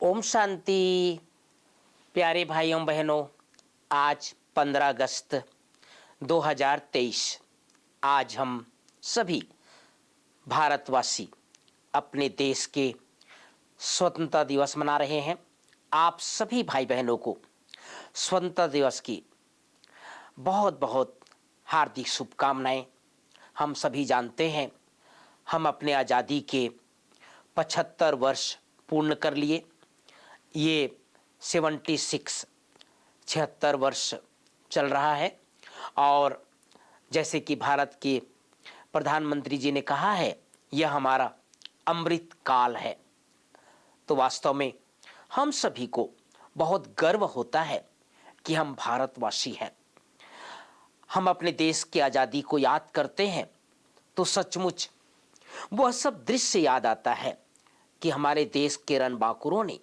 ओम शांति। प्यारे भाइयों बहनों, आज 15 अगस्त 2023। आज हम सभी भारतवासी अपने देश के स्वतंत्रता दिवस मना रहे हैं। आप सभी भाई बहनों को स्वतंत्रता दिवस की बहुत बहुत हार्दिक शुभकामनाएं। हम सभी जानते हैं, हम अपने आज़ादी के 75 वर्ष पूर्ण कर लिए। ये 76 वर्ष चल रहा है और जैसे कि भारत के प्रधानमंत्री जी ने कहा है, यह हमारा अमृत काल है। तो वास्तव में हम सभी को बहुत गर्व होता है कि हम भारतवासी हैं। हम अपने देश की आज़ादी को याद करते हैं तो सचमुच वह सब दृश्य याद आता है कि हमारे देश के रणबांकुरों ने,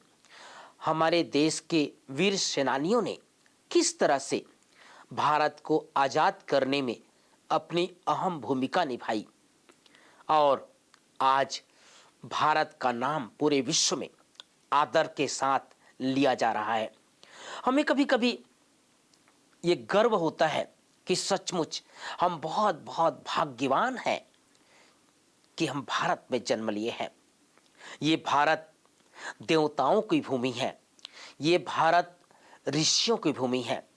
हमारे देश के वीर सेनानियों ने किस तरह से भारत को आज़ाद करने में अपनी अहम भूमिका निभाई और आज भारत का नाम पूरे विश्व में आदर के साथ लिया जा रहा है। हमें कभी कभी ये गर्व होता है कि सचमुच हम बहुत बहुत भाग्यवान हैं कि हम भारत में जन्म लिए हैं। ये भारत देवताओं की भूमि है, ये भारत ऋषियों की भूमि है,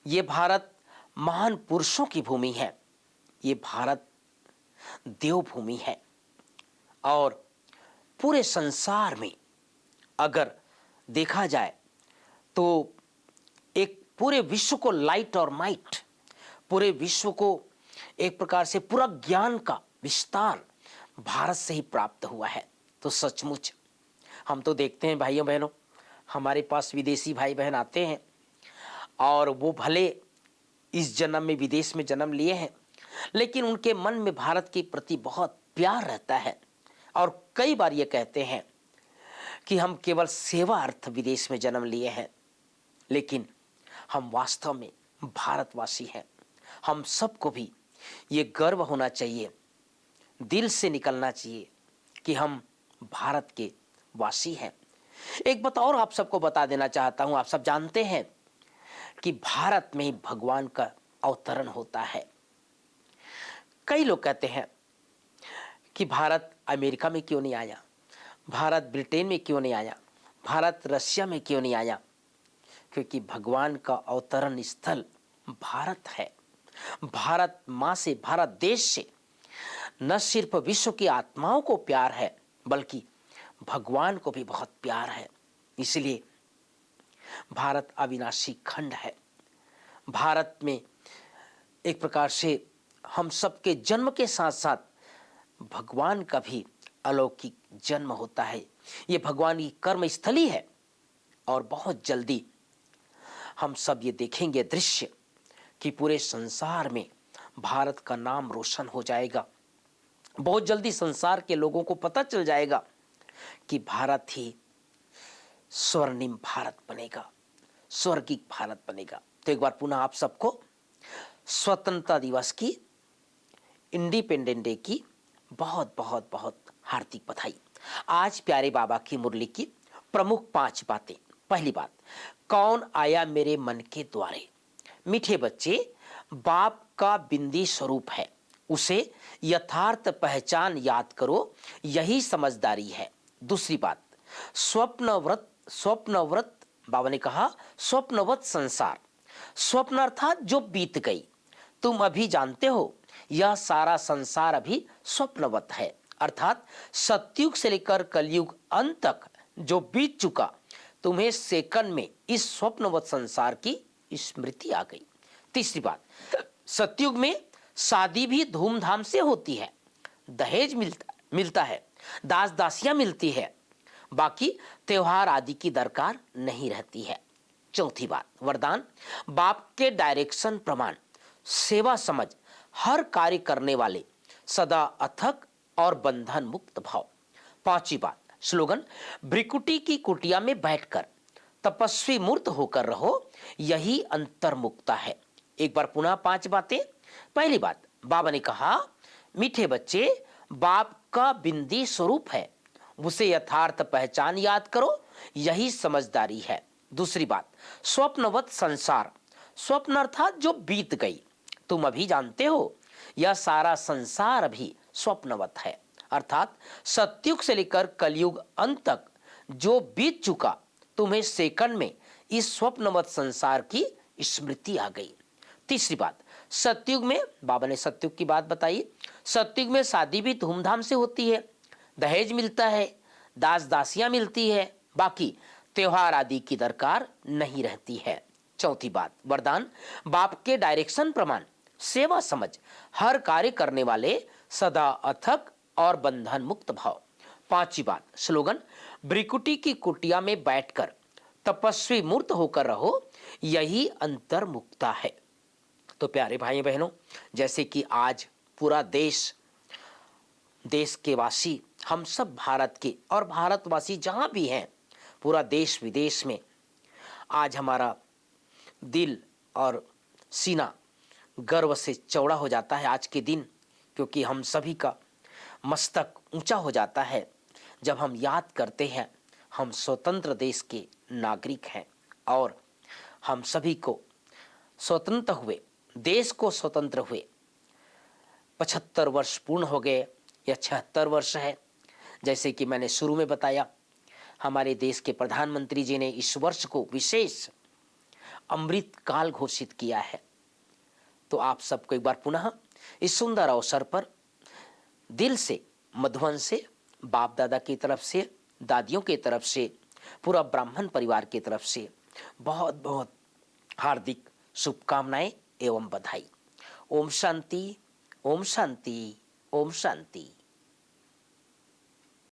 ये भारत महान पुरुषों की भूमि है, ये भारत देवभूमि है। और पूरे संसार में अगर देखा जाए तो एक पूरे विश्व को लाइट और माइट, पूरे विश्व को एक प्रकार से पूरा ज्ञान का विस्तार भारत से ही प्राप्त हुआ है। तो सचमुच हम तो देखते हैं भाइयों बहनों, हमारे पास विदेशी भाई बहन आते हैं और वो भले इस जन्म में विदेश में जन्म लिए हैं, लेकिन उनके मन में भारत के प्रति बहुत प्यार रहता है और कई बार ये कहते हैं कि हम केवल सेवा अर्थ विदेश में जन्म लिए हैं, लेकिन हम वास्तव में भारतवासी हैं। हम सबको भी ये गर्व होना चाहिए, दिल से निकलना चाहिए कि हम भारत के वासी हैं। एक बात और आप सबको बता देना चाहता हूं, आप सब जानते हैं कि भारत में ही भगवान का अवतरण होता है। कई लोग कहते हैं कि भारत अमेरिका में क्यों नहीं आया, भारत ब्रिटेन में क्यों नहीं आया, भारत रशिया में क्यों नहीं आया, क्योंकि भगवान का अवतरण स्थल भारत है। भारत माँ से, भारत देश से न सिर्फ विश्व की आत्माओं को प्यार है, बल्कि भगवान को भी बहुत प्यार है। इसलिए भारत अविनाशी खंड है। भारत में एक प्रकार से हम सबके जन्म के साथ साथ भगवान का भी अलौकिक जन्म होता है। ये भगवान की कर्म स्थली है और बहुत जल्दी हम सब ये देखेंगे दृश्य कि पूरे संसार में भारत का नाम रोशन हो जाएगा। बहुत जल्दी संसार के लोगों को पता चल जाएगा कि भारत ही स्वर्णिम भारत बनेगा, स्वर्गिक भारत बनेगा। तो एक बार पुनः आप सबको स्वतंत्रता दिवस की, इंडिपेंडेंट डे की बहुत बहुत बहुत हार्दिक बधाई। आज प्यारे बाबा की मुरली की प्रमुख 5 बातें। पहली बात, कौन आया मेरे मन के द्वारे। मीठे बच्चे, बाप का बिंदी स्वरूप है, उसे यथार्थ पहचान याद करो, यही समझदारी है। दूसरी बात, स्वप्नव्रत बाबा ने कहा स्वप्नवत संसार। स्वप्न अर्थात जो बीत गई, तुम अभी जानते हो यह सारा संसार अभी स्वप्नवत है, अर्थात सतयुग से लेकर कलयुग अंत तक जो बीत चुका, तुम्हें सेकंड में इस स्वप्नवत संसार की स्मृति आ गई। तीसरी बात, सतयुग में शादी भी धूमधाम से होती है, दहेज मिलता है, दास दासियां मिलती है, बाकी त्योहार आदि की दरकार नहीं रहती है। चौथी बात, वरदान, बाप के डायरेक्शन प्रमाण सेवा समझ हर कार्य करने वाले, सदा अथक और बंधन मुक्त भाव। पांचवी बात, स्लोगन, भ्रिकुटी की कुटिया में बैठकर तपस्वी मूर्त होकर रहो, यही अंतर्मुक्ता है। एक बार पुनः 5 बातें। पहली बात, बाबा ने कहा मीठे बच्चे, बाप का बिंदी स्वरूप है, उसे यथार्थ पहचान याद करो, यही समझदारी है। दूसरी बात, स्वप्नवत संसार। स्वप्न अर्थात जो बीत गई। तुम अभी जानते हो यह सारा संसार अभी स्वप्नवत है, अर्थात सतयुग से लेकर कलयुग अंत तक जो बीत चुका, तुम्हें सेकंड में इस स्वप्नवत संसार की स्मृति आ गई। तीसरी बात, सतयुग में, बाबा ने सतयुग की बात बताई, सतयुग में शादी भी धूमधाम से होती है, दहेज मिलता है, दास दासियां मिलती है, बाकी त्योहार आदि की दरकार नहीं रहती है। चौथी बात, वरदान, बाप के डायरेक्शन प्रमाण सेवा समझ हर कार्य करने वाले सदा अथक और बंधन मुक्त भाव। पांचवी बात, स्लोगन, ब्रिकुटी की कुटिया में बैठकर तपस्वी मूर्त होकर रहो, यही अंतर्मुक्ता है। तो प्यारे भाई बहनों, जैसे कि आज पूरा देश के वासी, हम सब भारत के और भारतवासी जहां भी हैं, पूरा देश विदेश में आज हमारा दिल और सीना गर्व से चौड़ा हो जाता है आज के दिन, क्योंकि हम सभी का मस्तक ऊंचा हो जाता है जब हम याद करते हैं हम स्वतंत्र देश के नागरिक हैं और हम सभी को स्वतंत्र हुए, देश को स्वतंत्र हुए 75 वर्ष पूर्ण हो गए या 76 वर्ष है। जैसे कि मैंने शुरू में बताया, हमारे देश के प्रधानमंत्री जी ने इस वर्ष को विशेष अमृत काल घोषित किया है। तो आप सबको एक बार पुनः इस सुंदर अवसर पर दिल से, मधुबन से, बाप दादा की तरफ से, दादियों की तरफ से, पूरा ब्राह्मण परिवार की तरफ से बहुत बहुत हार्दिक शुभकामनाएं एवं बधाई। ओम शांति, ओम शांति, ओम शांति।